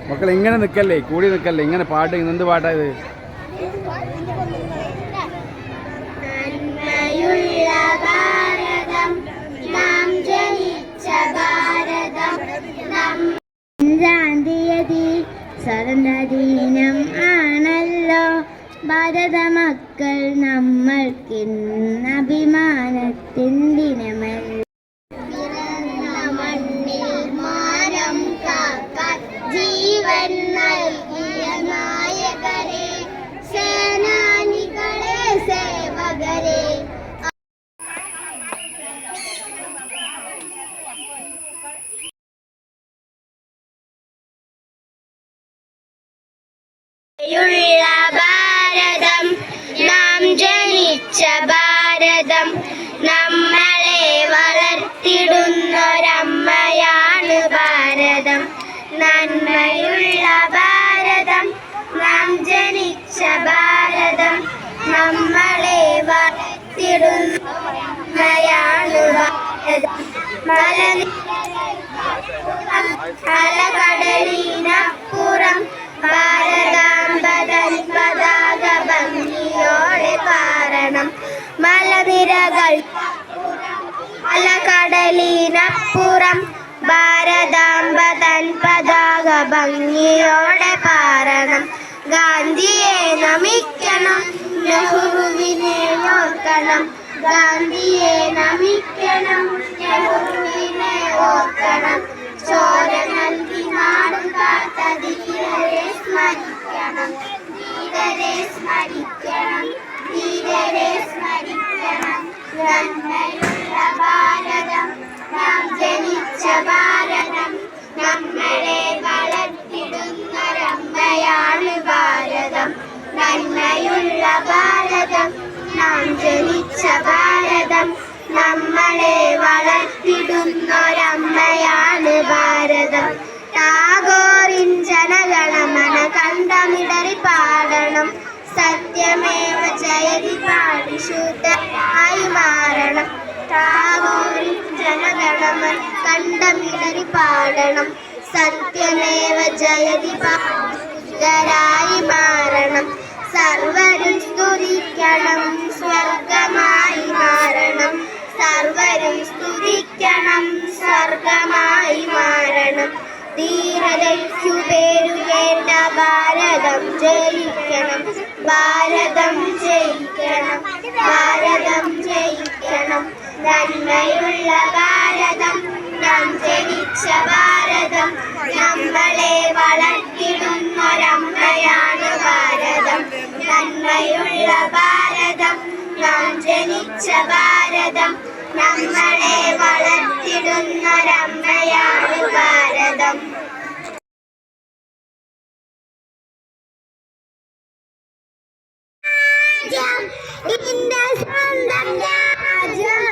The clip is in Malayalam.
മക്കൾ ഇങ്ങനെ നിൽക്കല്ലേ, കൂടി നിൽക്കല്ലേ, ഇങ്ങനെ പാട്ട്. എന്ത് പാട്ടാ ഇത്? സ്വതന്ത്രദിനം ആണല്ലോ ഭാരത മക്കൾ, നമ്മൾക്കിന്ന് അഭിമാനത്തിൻ ദിനമല്ല. മണ്ണിൽ മാനം കാക്കാൻ ജീവൻ നൽകിയ നായകരെ, സേനാനികളെ, സേവകരെ, യുള്ള ഭാരതം, നാം ജനിച്ച ഭാരതം, നമ്മളെ വളർത്തിടുന്നൊരമ്മയാണ് ഭാരതം. നന്മയുള്ള ഭാരതം, നാം ജനിച്ച ഭാരതം, നമ്മളെ വളർത്തിടുന്നൊരമ്മയാണ് ഭാരതം. അലകടലിനപ്പുറം ഭാരതാംബതൻ പതാക ഭംഗിയോടെ പാറണം. മലനിരകൾ അലകടലിനപ്പുറം ഭാരതാംബതൻ പതാക ഭംഗിയോടെ പാറണം. ഗാന്ധിയെ നമിക്കണം, നെഹ്റുവിനെ ഓർക്കണം. ഗാന്ധിയെ നമിക്കണം, നെഹ്റുവിനെ ഓർക്കണം. ചോര നൽകി നാട് കാത്ത ധീരരെ സ്മരിക്കണം, ധീരരെ സ്മരിക്കണം, ധീരരെ സ്മരിക്കണം. നന്മയുള്ള ഭാരതം, നാം ജനിച്ച ഭാരതം, നമ്മളെ വളർത്തിടുന്നൊരമ്മയാണ് ഭാരതം. നന്മയുള്ള ഭാരതം, നാം ജനിച്ച ഭാരതം, നമ്മളെ വളർത്തിടുന്നൊരമ്മയാണ് ഭാരതം. ടാഗോറിൻ ജനഗണമന കണ്ടമിടറി പാടണം. സത്യമേവ ജയതി പാടി ശുദ്ധമായി മാറണം. ടാഗോറിൻ ജനഗണമന കണ്ടമിടറി പാടണം. സത്യമേവ ജയതി പാടി ശുദ്ധരായി മാറണം. സർവരും സ്തുതിക്കണം, സ്വർഗമായി മാറണം. സർവരും സ്തുതിക്കണം, സ്വർഗമായി മാറണം. ധീരതയ്ക്കു പേരുകേണ്ട ഭാരതം ജയിക്കണം, ഭാരതം ജയിക്കണം, ഭാരതം ജയിക്കണം. നന്മയുള്ള ഭാരതം, നാം ജനിച്ച ഭാരതം, നമ്മളെ വളർത്തിടുന്നൊരമ്മയാണ് ഭാരതം. നന്മയുള്ള ഭാരതം, നാം ജനിച്ച ഭാരതം, നമ്മളെ വളർത്തിടുന്നൊരമ്മയാണ് ഭാരതം. നിന്റെ സ്വന്തം രാജ്യം